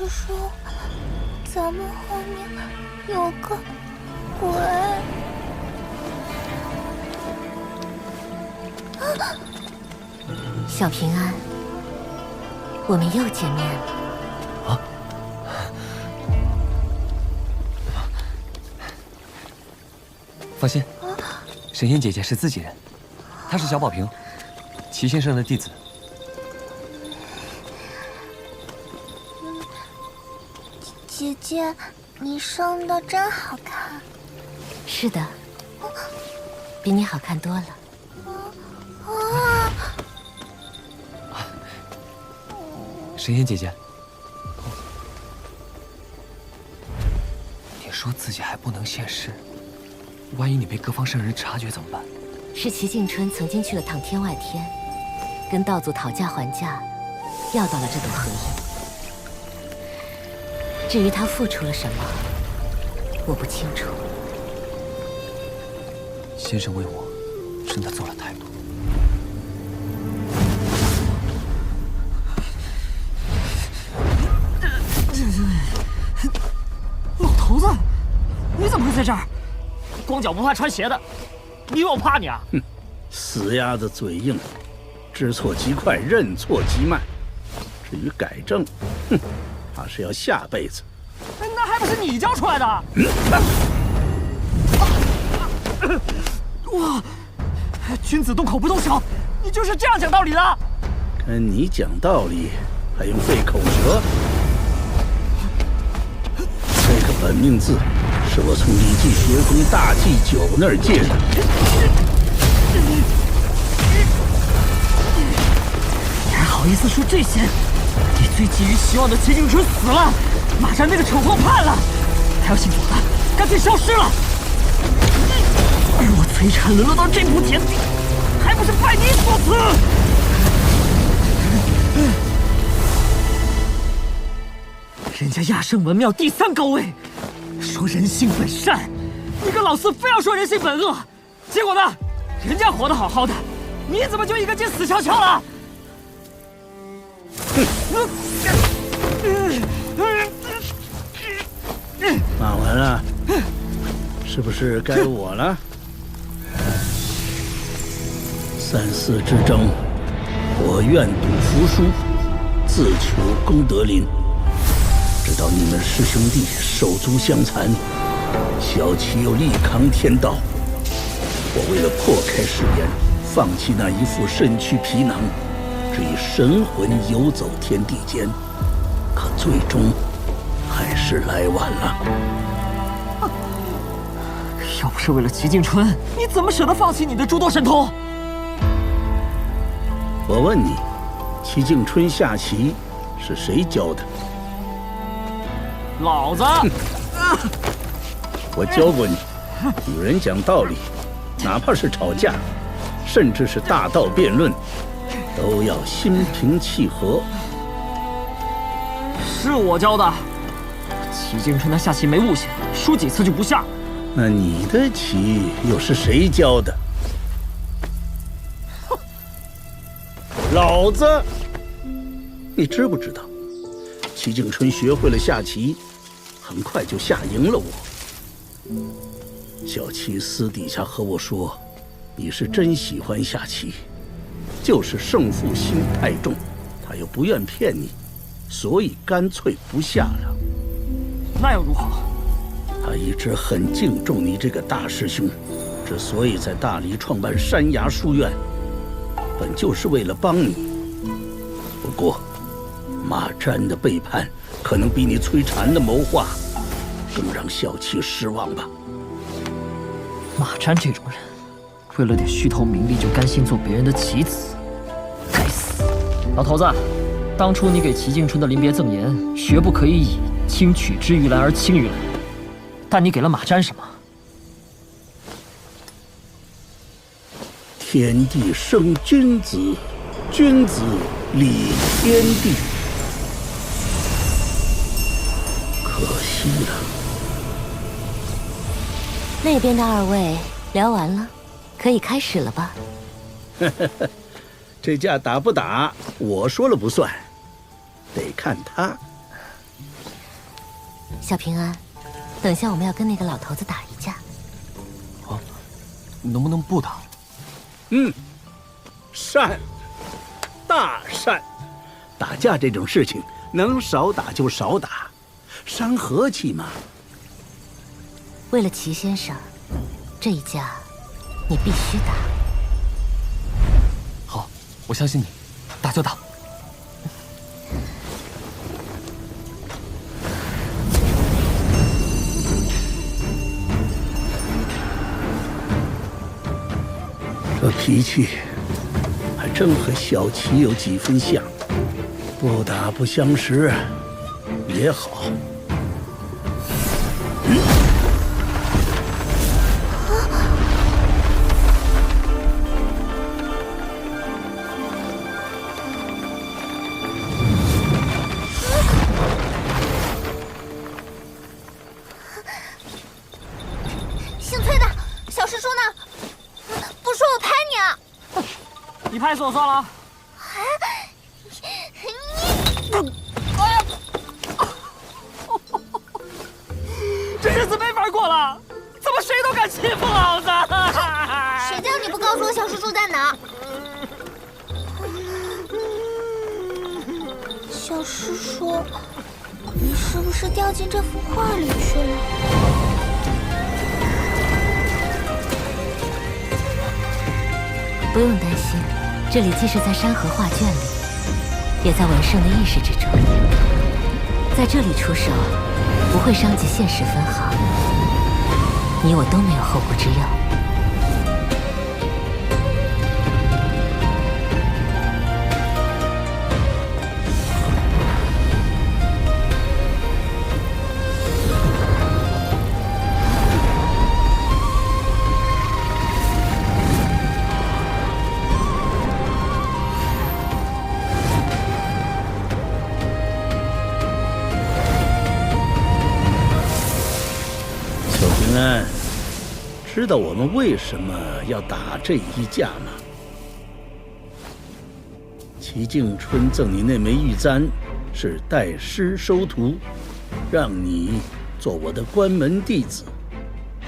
是说咱们后面有个鬼？小平安，我们又见面了。啊！放心，神仙姐姐是自己人，她是小宝瓶，齐先生的弟子。姐姐，你生的真好看。是的，比你好看多了。神仙姐姐，你说自己还不能现世，万一你被各方圣人察觉怎么办？是齐静春曾经去了趟天外天，跟道祖讨价还价，要到了这朵荷叶。至于他付出了什么，我不清楚。先生为我真的做了太多。老头子，你怎么会在这儿？光脚不怕穿鞋的，你以为我怕你啊？哼，死鸭子嘴硬，知错即快，认错即慢。至于改正，哼，怕是要下辈子。那还不是你教出来的？哇！君子动口不动手，你就是这样讲道理的？跟你讲道理，还用费口舌？这个本命字是我从礼记学宫大祭酒那儿借的。你还好意思说这些？你最寄予希望的齐静春死了，马占那个丑货判了，他要信我的，干脆消失了。而我摧残沦落到这步田地，还不是拜你所赐？人家亚圣文庙第3高位，说人性本善，你个老四非要说人性本恶，结果呢？人家活得好好的，你怎么就一个劲死翘翘了？骂完了，是不是该我了？3、4之争，我愿赌服输，自求功德林。直到你们师兄弟手足相残，小七又力扛天道。我为了破开誓言，放弃那一副身躯皮囊，只以神魂游走天地间。可最终还是来晚了。要不是为了齐静春，你怎么舍得放弃你的诸多神通？我问你，齐静春下棋是谁教的？老子！我教过你，与人讲道理，哪怕是吵架，甚至是大道辩论，都要心平气和。是我教的。齐静春他下棋没悟性，输几次就不下。那你的棋又是谁教的？哼，老子！你知不知道，齐静春学会了下棋，很快就下赢了我。小七私底下和我说，你是真喜欢下棋，就是胜负心太重，他又不愿骗你，所以干脆不下了。那又如何？他一直很敬重你这个大师兄，之所以在大理创办山崖书院，本就是为了帮你。不过，马占的背叛可能比你摧残的谋划更让小七失望吧。马占这种人，为了点虚头名利就甘心做别人的棋子，该死！老头子，当初你给齐静春的临别赠言，绝不可以以轻取之于蓝而轻于蓝，但你给了马占什么？天地生君子，君子理天地。可惜了。那边的2位聊完了，可以开始了吧？这架打不打，我说了不算，得看他。小平安，等下我们要跟那个老头子打一架。能不能不打？善，大善。打架这种事情，能少打就少打，伤和气嘛。为了齐先生，这一架你必须打。好，我相信你，打就打。这脾气还真和小琪有几分像，不打不相识也好。姓崔的，小师叔呢？不说我拍你啊！你拍死我算了。这日子没法过了，怎么谁都敢欺负老子？谁叫你不告诉我小师叔在哪？小师叔，你是不是掉进这幅画里去了？不用担心，这里既是在山河画卷里，也在文圣的意识之中。在这里出手，不会伤及现实分毫，你我都没有后顾之忧。平安，知道我们为什么要打这一架吗？齐静春赠你那枚玉簪，是代师收徒，让你做我的关门弟子。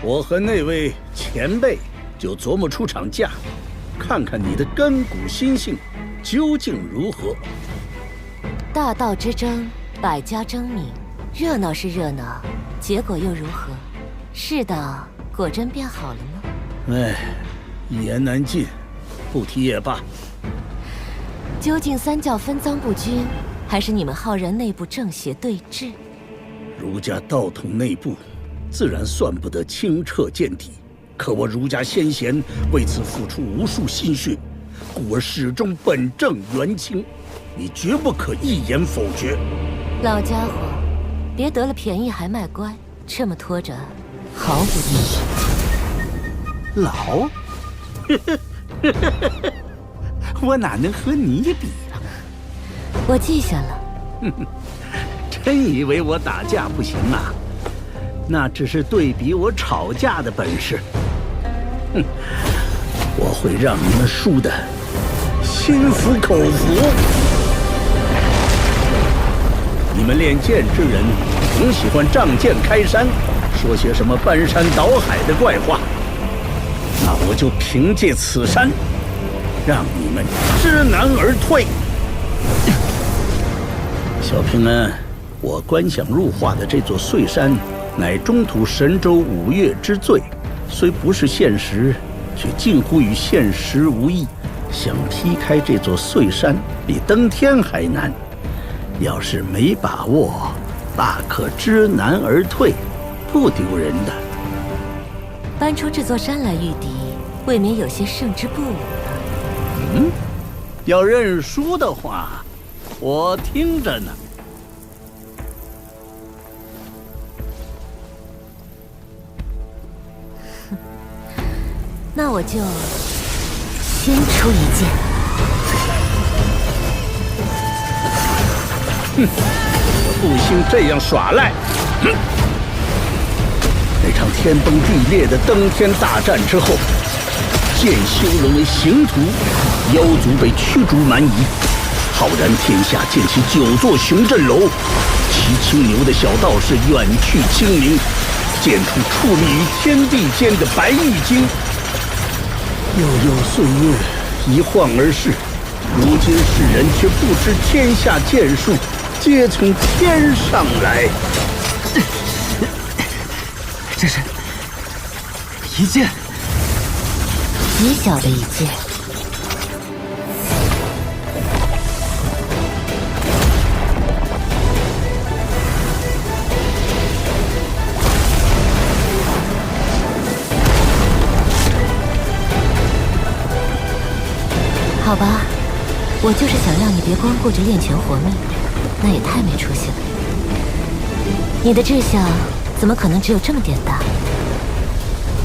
我和那位前辈就琢磨出场架，看看你的根骨心性究竟如何。大道之争，百家争鸣，热闹是热闹，结果又如何？世道果真变好了吗？哎，一言难尽，不提也罢。究竟三教分赃不均，还是你们浩然内部正邪对峙？儒家道统内部，自然算不得清澈见底。可我儒家先贤为此付出无数心血，故而始终本正言清，你绝不可一言否决。老家伙，别得了便宜还卖乖，这么拖着毫不意义。老，我哪能和你比呀？我记下了。真以为我打架不行啊？那只是对比我吵架的本事。哼，我会让你们输得心服口服。你们练剑之人总喜欢仗剑开山，说些什么搬山倒海的怪话。那我就凭借此山，让你们知难而退。小平安，我观想入画的这座碎山，乃中土神州五岳之最，虽不是现实，却近乎与现实无异。想劈开这座碎山，比登天还难。要是没把握，大可知难而退，不丢人的。搬出这座山来御敌，未免有些胜之不武了。要认输的话，我听着呢。那我就先出一剑。我不兴这样耍赖。那场天崩地裂的登天大战之后，剑修沦为刑徒，妖族被驱逐蛮夷，浩然天下建起9座雄镇楼，骑青牛的小道士远去清明，剑出矗立于天地间的白玉京。悠悠岁月一晃而逝，如今世人却不知天下剑术皆从天上来。这是一剑，极小的一剑。好吧，我就是想让你别光顾着练拳活命，那也太没出息了。你的志向怎么可能只有这么点大？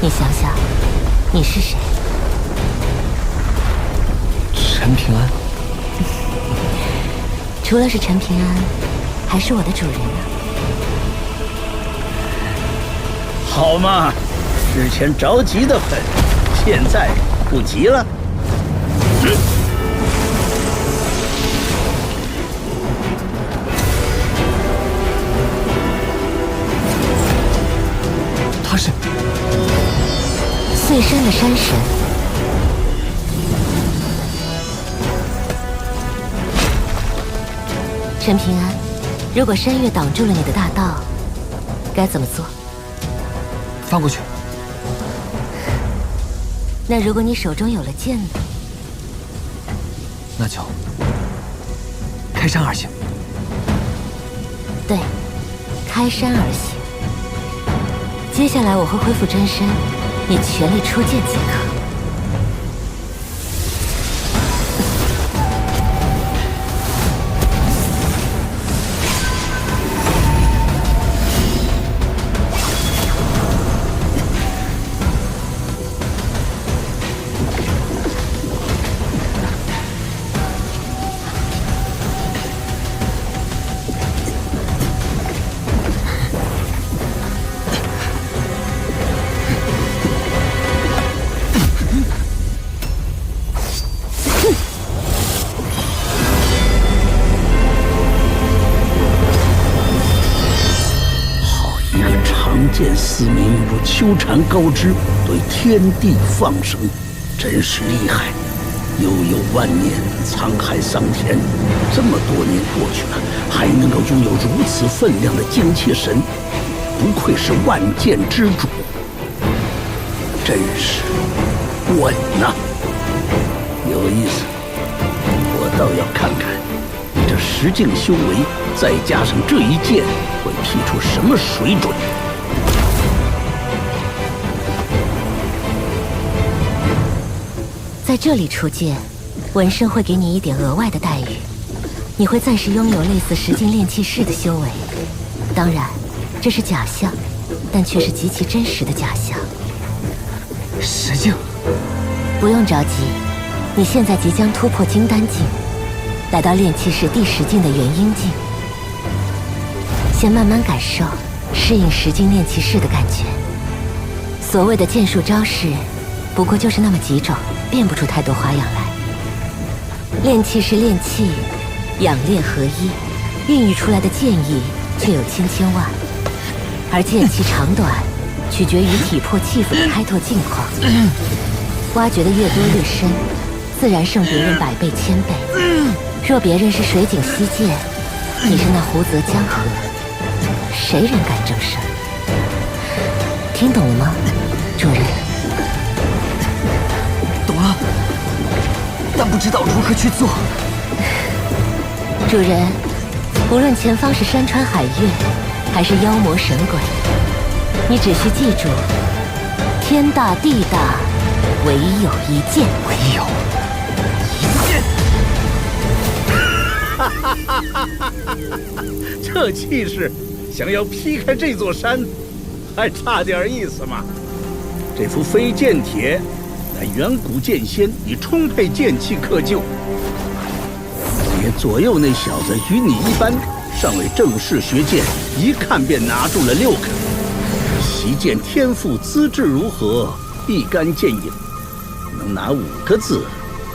你想想，你是谁？陈平安。除了是陈平安，还是我的主人呢。好嘛，之前着急得很，现在不急了。他是碎山的山神。陈平安，如果山岳挡住了你的大道，该怎么做？翻过去。那如果你手中有了剑呢？那就开山而行。对，开山而行。接下来我会恢复真身，你全力出剑即可。见嘶鸣如秋蝉高枝，对天地放声，真是厉害！悠悠万年，沧海桑田，这么多年过去了，还能够拥有如此分量的精气神，不愧是万剑之主，真是稳呐！有意思，我倒要看看你这10境修为，再加上这一剑，会劈出什么水准。在这里出剑，文圣会给你一点额外的待遇，你会暂时拥有类似10境炼气士的修为。当然，这是假象，但却是极其真实的假象。10境，不用着急，你现在即将突破金丹境，来到炼气士第10境的元婴境，先慢慢感受，适应10境炼气士的感觉。所谓的剑术招式，不过就是那么几种，变不出太多花样来。炼气是炼气，养炼合一，孕育出来的剑意却有千千万，而剑气长短取决于体魄气腑的开拓境况。挖掘的越多越深，自然胜别人100倍1000倍。若别人是水井溪涧，你是那湖泽江河，谁人敢争胜？听懂了吗，主人？懂了，但不知道如何去做。主人，无论前方是山川海岳，还是妖魔神鬼，你只需记住：天大地大，唯有一剑。唯有一剑。这气势，想要劈开这座山，还差点意思嘛！这副飞剑帖，乃远古剑仙以充沛剑气刻就。也左右那小子与你一般，尚未正式学剑，一看便拿住了6个。习剑天赋资质如何，必干剑影，能拿5个字，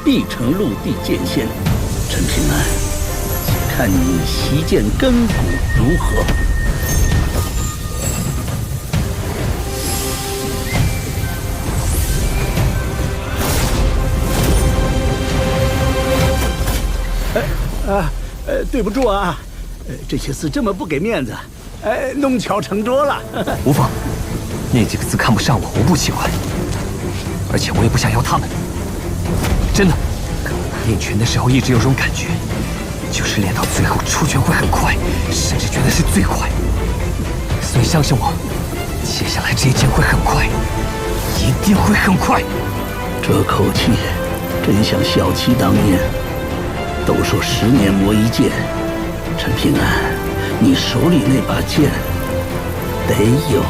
必成陆地剑仙。陈平安，看你习剑根骨如何。对不住啊，这些字这么不给面子，弄巧成拙了。无妨，那几个字看不上我不奇怪，而且我也不想要他们。真的，练拳的时候一直有种感觉，就是练到最后出拳会很快，甚至觉得是最快。所以相信我，接下来这一剑会很快，一定会很快。这口气，真像小七当年。都说10年磨一剑，陈平安，你手里那把剑得有。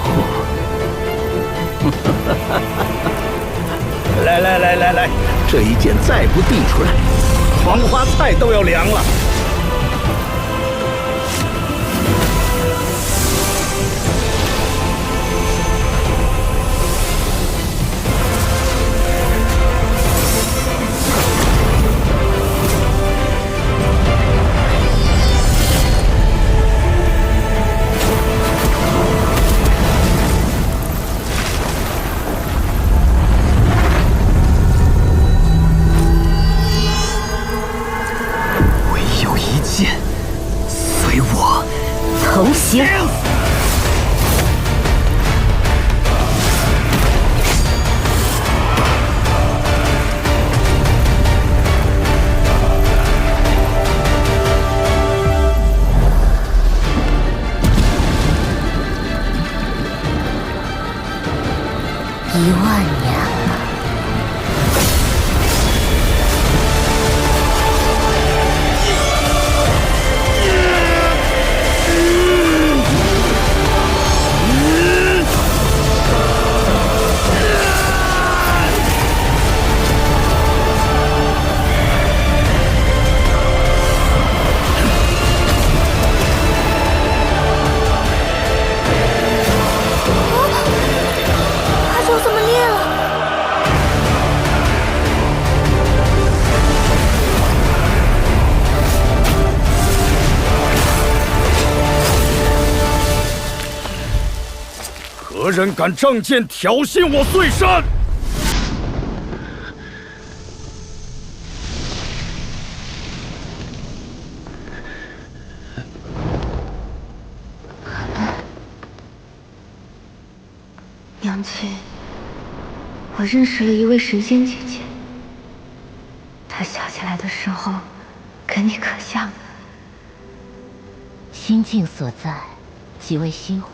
来，这一剑再不递出来，黄花菜都要凉了。成型。10000年了。何人敢仗剑挑衅我碎山？娘亲，我认识了一位神仙姐姐，她笑起来的时候，跟你可像了。心境所在，即为心湖。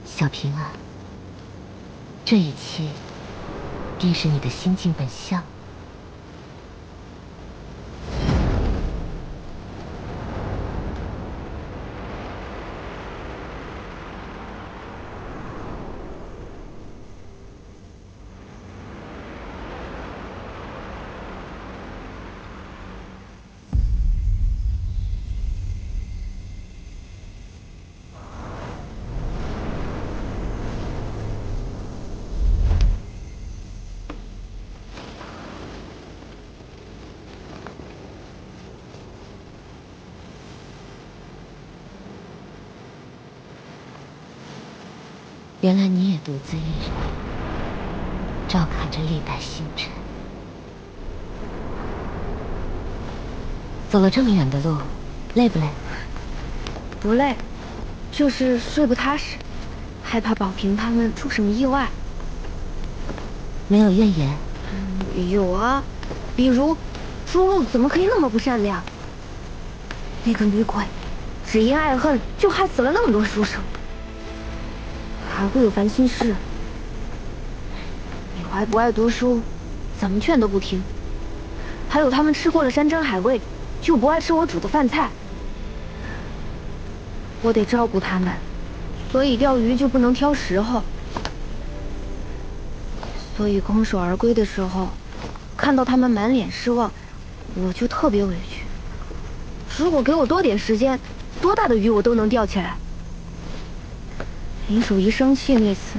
小平安，这一切便是你的心境本相。原来你也独自一人，照看着历代星辰。走了这么远的路，累不累？不累，就是睡不踏实，害怕宝平他们出什么意外。没有怨言？有啊，比如朱露怎么可以那么不善良？那个女鬼，只因爱恨就害死了那么多书生。还会有烦心事。你还不爱读书，怎么劝都不听。还有他们吃过了山珍海味，就不爱吃我煮的饭菜。我得照顾他们，所以钓鱼就不能挑时候。所以空手而归的时候，看到他们满脸失望，我就特别委屈。如果给我多点时间，多大的鱼我都能钓起来。林守一生气那次，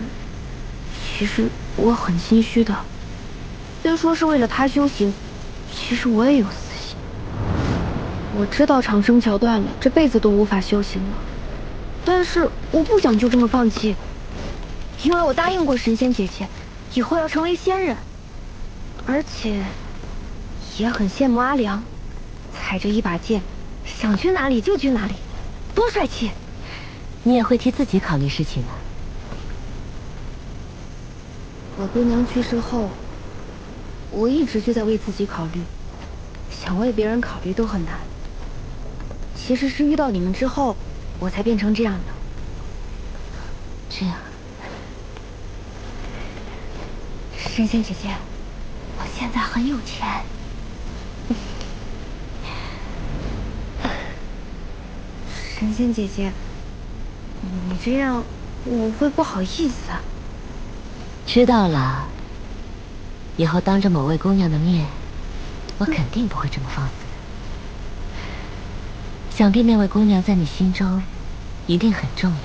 其实我很心虚的。虽说是为了他修行，其实我也有私心。我知道长生桥断了，这辈子都无法修行了。但是我不想就这么放弃，因为我答应过神仙姐姐，以后要成为仙人。而且，也很羡慕阿良，踩着一把剑，想去哪里就去哪里，多帅气！你也会替自己考虑事情啊。我姑娘去世后，我一直就在为自己考虑，想为别人考虑都很难。其实是遇到你们之后，我才变成这样的。这样，神仙姐姐，我现在很有钱。神仙姐姐，你这样我会不好意思啊。知道了。以后当着某位姑娘的面，我肯定不会这么放肆的。想必那位姑娘在你心中一定很重要。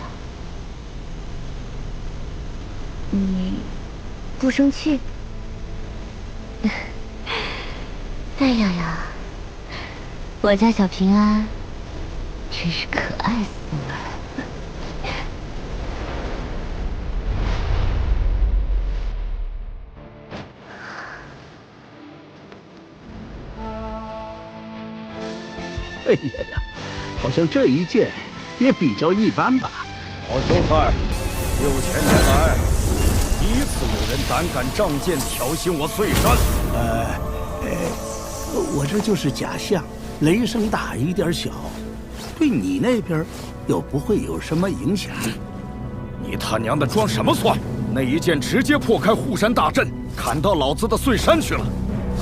你不生气？哎呀呀，我家小平安真是可爱死了。哎呀呀，好像这一剑也比较一般吧。老秀才，6000年来第一次有人胆敢仗剑挑衅我碎山。我这就是假象，雷声大雨点小，对你那边又不会有什么影响。你他娘的装什么蒜？那一剑直接破开护山大阵，砍到老子的碎山去了。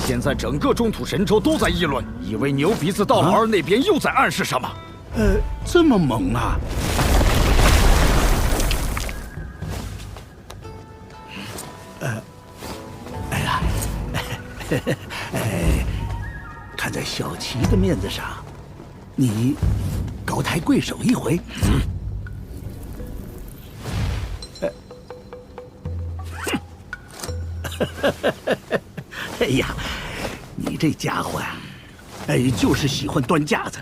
现在整个中土神州都在议论，以为牛鼻子道老二那边又在暗示什么。这么猛啊！哎呀，看在小琪的面子上，你高抬贵手一回。哎呀，你这家伙呀，就是喜欢端架子。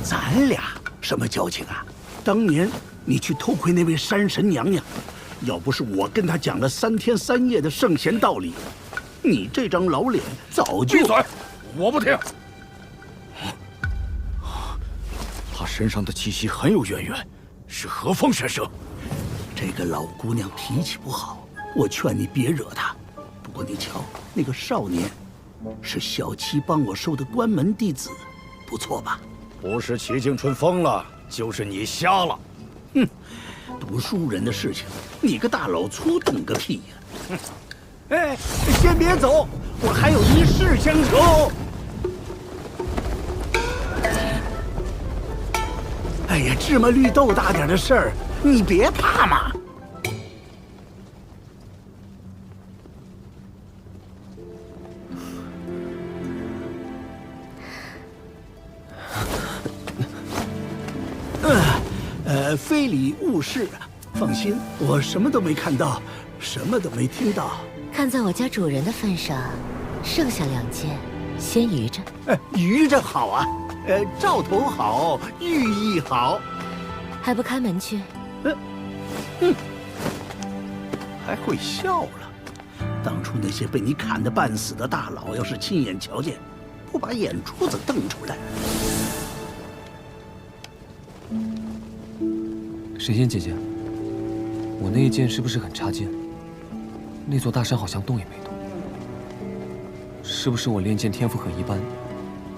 咱俩什么交情啊？当年你去偷窥那位山神娘娘，要不是我跟她讲了3天3夜的圣贤道理，你这张老脸早就……闭嘴！我不听。她身上的气息很有渊源，是何方神圣？这个老姑娘脾气不好，我劝你别惹她。不过你瞧，那个少年，是小七帮我收的关门弟子，不错吧？不是齐静春疯了，就是你瞎了。哼，读书人的事情，你个大老粗懂个屁呀！哼！哎，先别走，我还有一事相求。哎呀，芝麻绿豆大点的事儿，你别怕嘛。非礼勿视啊！放心，我什么都没看到，什么都没听到。看在我家主人的份上，剩下2件，先余着。余着好啊，兆头好，寓意好。还不开门去？还会笑了。当初那些被你砍得半死的大佬，要是亲眼瞧见，不把眼珠子瞪出来。神仙姐姐，我那一剑是不是很差劲？那座大山好像动也没动，是不是我练剑天赋和一般，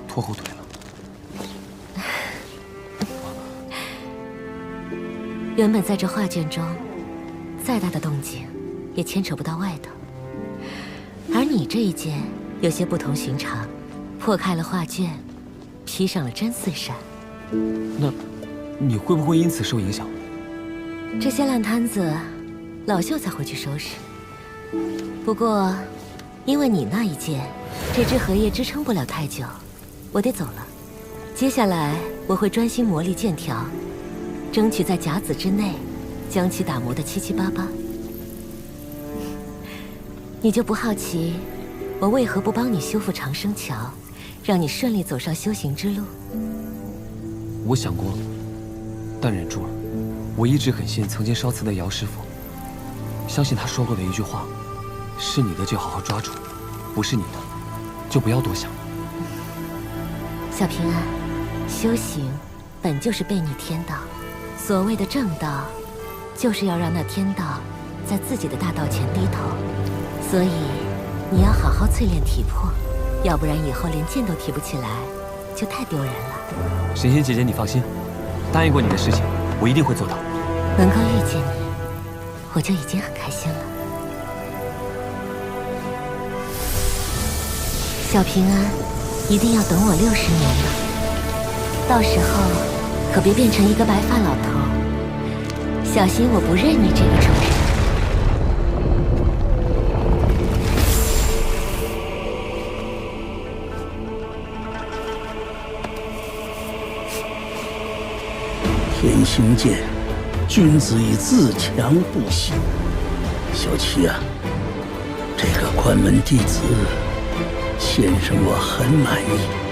拖后腿了？原本在这画卷中，再大的动静也牵扯不到外头，而你这一剑有些不同寻常，破开了画卷，披上了真碎山。那你会不会因此受影响？这些烂摊子，老秀才会去收拾。不过，因为你那一剑，这只荷叶支撑不了太久，我得走了。接下来我会专心磨砺剑条，争取在甲子之内，将其打磨得七七八八。你就不好奇，我为何不帮你修复长生桥，让你顺利走上修行之路。我想过，但忍住了。我一直很信曾经烧瓷的姚师傅，相信他说过的一句话：是你的就好好抓住，不是你的就不要多想。小平安，修行本就是背逆天道，所谓的正道，就是要让那天道在自己的大道前低头。所以你要好好淬炼体魄，要不然以后连剑都提不起来，就太丢人了。神仙姐姐，你放心，答应过你的事情，我一定会做到。能够遇见你，我就已经很开心了。小平安，一定要等我60年了，到时候可别变成一个白发老头，小心我不认你这个丑人。天行健，君子以自强不息。小七啊，这个关门弟子，先生我很满意。